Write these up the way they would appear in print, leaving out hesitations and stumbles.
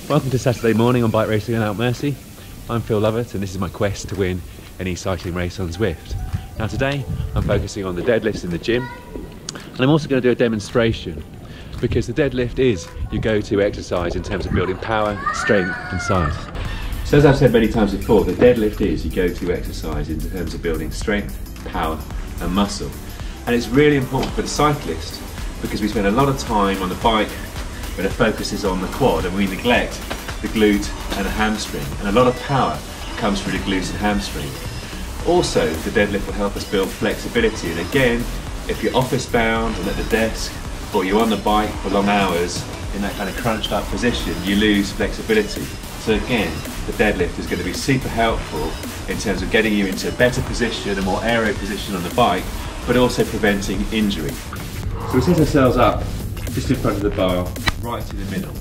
Welcome to Saturday morning on Bike Racing and Out Mercy. I'm Phil Lovett and this is my quest to win an e-cycling race on Zwift. Now today I'm focusing on the deadlifts in the gym, and I'm also going to do a demonstration because the deadlift is your go-to exercise in terms of building power, strength and size. So as I've said many times before, the deadlift is your go-to exercise in terms of building strength, power and muscle. And it's really important for the cyclist because we spend a lot of time on the bike where the focus is on the quad and we neglect the glute and the hamstring, and a lot of power comes through the glutes and hamstring. Also, the deadlift will help us build flexibility, and again, if you're office bound and at the desk or you're on the bike for long hours in that kind of crunched up position, you lose flexibility. So again, the deadlift is going to be super helpful in terms of getting you into a better position, a more aero position on the bike, but also preventing injury. So we set ourselves up just in front of the bar, right in the middle.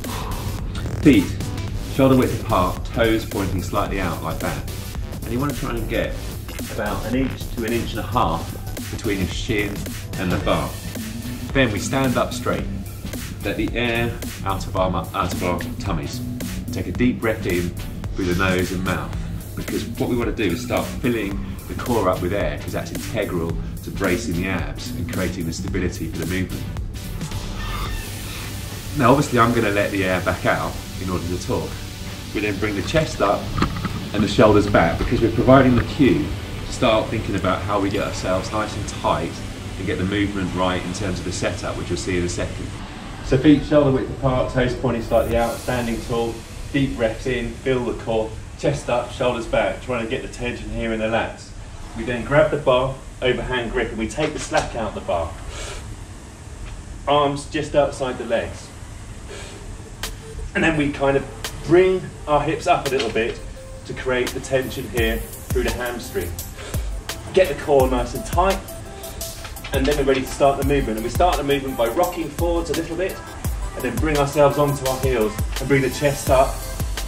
Feet shoulder width apart, toes pointing slightly out like that. And you want to try and get about 1 inch to 1.5 inches between your shin and the bar. Then we stand up straight, let the air out of our tummies. Take a deep breath in through the nose and mouth, because what we want to do is start filling the core up with air, because that's integral to bracing the abs and creating the stability for the movement. Now obviously I'm going to let the air back out in order to talk. We then bring the chest up and the shoulders back, because we're providing the cue to start thinking about how we get ourselves nice and tight and get the movement right in terms of the setup, which you'll see in a second. So feet shoulder width apart, toes pointing slightly out, standing tall, deep breaths in, feel the core, chest up, shoulders back, trying to get the tension here in the lats. We then grab the bar, overhand grip, and we take the slack out the bar. Arms just outside the legs. And then we kind of bring our hips up a little bit to create the tension here through the hamstring. Get the core nice and tight, and then we're ready to start the movement. And we start the movement by rocking forwards a little bit, and then bring ourselves onto our heels and bring the chest up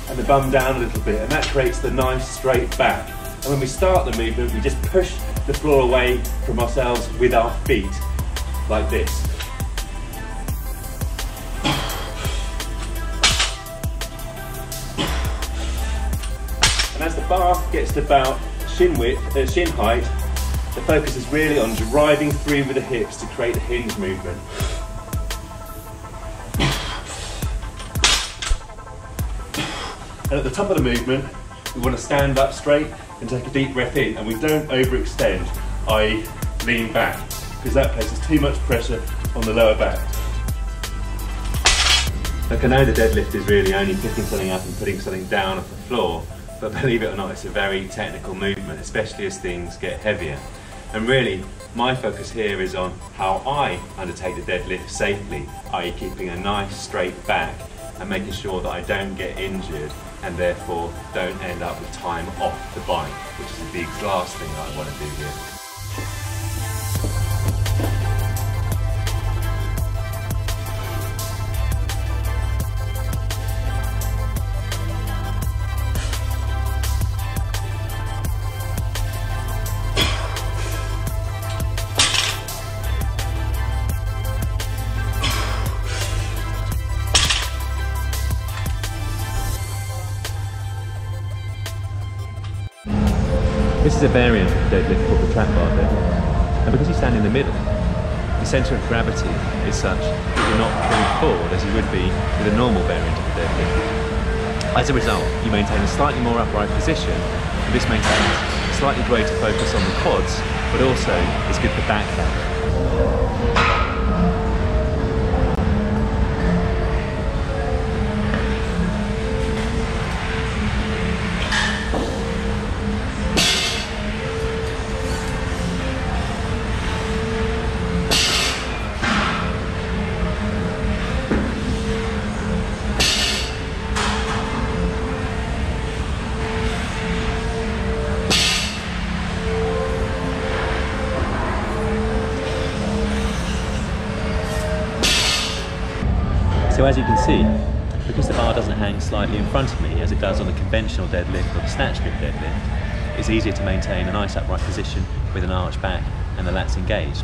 and the bum down a little bit, and that creates the nice straight back. And when we start the movement, we just push the floor away from ourselves with our feet, like this. And as the bar gets to about shin height, the focus is really on driving through with the hips to create the hinge movement. And at the top of the movement, we want to stand up straight and take a deep breath in, and we don't overextend, i.e. lean back, because that places too much pressure on the lower back. Look, I know the deadlift is really only picking something up and putting something down off the floor, but believe it or not, it's a very technical movement, especially as things get heavier. And really, my focus here is on how I undertake the deadlift safely, i.e. keeping a nice straight back and making sure that I don't get injured and therefore don't end up with time off the bike, which is the last thing that I want to do here. This is a variant of the deadlift called the trap barbell, and because you stand in the middle, the centre of gravity is such that you're not pulling forward as you would be with a normal variant of the deadlift. As a result, you maintain a slightly more upright position, and this maintains a slightly greater focus on the quads, but also is good for back health. So as you can see, because the bar doesn't hang slightly in front of me as it does on the conventional deadlift or the snatch grip deadlift, it's easier to maintain a nice upright position with an arched back and the lats engaged.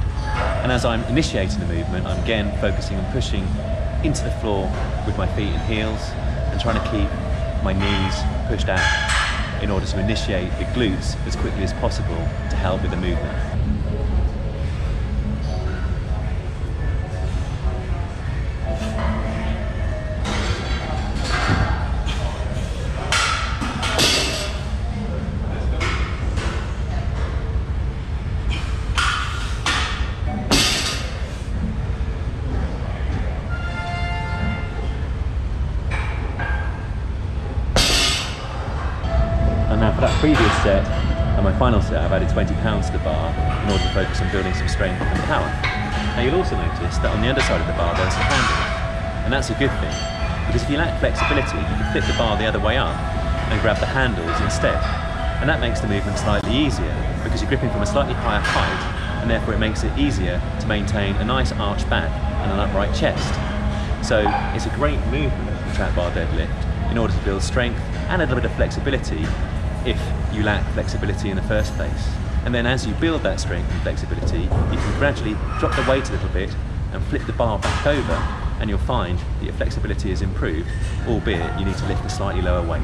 And as I'm initiating the movement, I'm again focusing on pushing into the floor with my feet and heels and trying to keep my knees pushed out in order to initiate the glutes as quickly as possible to help with the movement. Now for that previous set and my final set, I've added 20 pounds to the bar in order to focus on building some strength and power. Now you'll also notice that on the underside of the bar there's a handle, and that's a good thing, because if you lack flexibility you can flip the bar the other way up and grab the handles instead, and that makes the movement slightly easier because you're gripping from a slightly higher height, and therefore it makes it easier to maintain a nice arched back and an upright chest. So it's a great movement, the trap bar deadlift, in order to build strength and a little bit of flexibility if you lack flexibility in the first place. And then as you build that strength and flexibility, you can gradually drop the weight a little bit and flip the bar back over, and you'll find that your flexibility is improved, albeit you need to lift a slightly lower weight.